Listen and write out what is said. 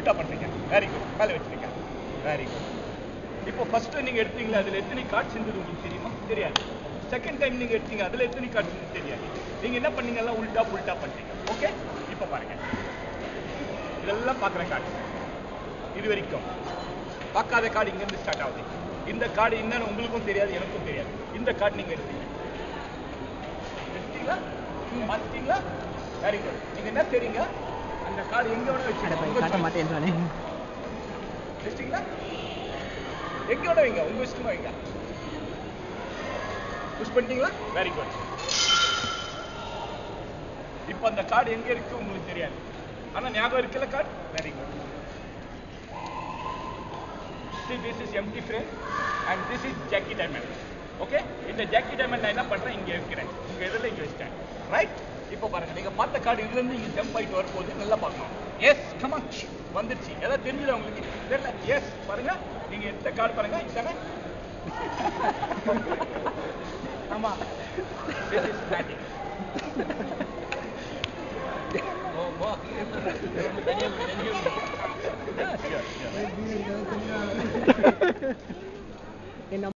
உல்டா பண்றீங்க. Very good. மேல வச்சிருக்கீங்க. Very good. இப்போ ஃபர்ஸ்ட் நீங்க எடுத்தீங்களா, அதுல எத்தனை கார்ட்ஸ் இருந்தது உங்களுக்கு தெரியுமா? தெரியாது. செகண்ட் டைம் நீங்க எடுத்தீங்க, அதுல எத்தனை கார்ட்ஸ் இருந்தது தெரியாது. நீங்க என்ன பண்ணீங்க, எல்லாம் உல்டா புல்டா பண்றீங்க. ஓகே, இப்போ பாருங்க, இதெல்லாம் பார்க்குற கார்டு. இது வரைக்கும் பார்க்காத கார்டு இங்கேருந்து ஸ்டார்ட் ஆகுது. இந்த கார்டு என்னன்னு உங்களுக்கும் தெரியாது, எனக்கும் தெரியாது. இந்த கார்டு நீங்க எடுத்தீங்க, எடுத்தீங்களா? பார்த்துட்டீங்களா? Very good. நீங்க என்ன செய்றீங்க, அந்த கார்டு எங்க வேணா வச்சுக்கோங்க. வச்சிட்டீங்களா? எங்க வேணா வைங்க, உங்க இஷ்டமா வைங்க. புஷ் பண்ணிட்டீங்களா? Very good. இப்போ அந்த கார்டு எங்க இருக்கு உங்களுக்கு தெரியாது, ஆனா ஞாபகம் இருக்குல்ல card. Very good. See, this is empty frame and this is Jackie Diamond. Okay, இந்த Jackie Diamond நான் என்ன பண்றேன், இங்க வைக்கிறேன். உங்க எதிரில இங்க வச்சிட்டேன். ரைட். இப்போ பாருங்க, நீங்க பார்த்த கார்டு இதுல இருந்து இங்க ஜம்ப் ஆயிட்டு வரும்போது நல்லா பார்க்கணும். எஸ், கம் ஆன், வந்துருச்சு. ஏதாவது தெரிஞ்சதா உங்களுக்கு? தெரியல. எஸ், பாருங்க, நீங்க எடுத்த கார்டு பாருங்க, இதானே? ஆமா, this is magic. Oh, wow.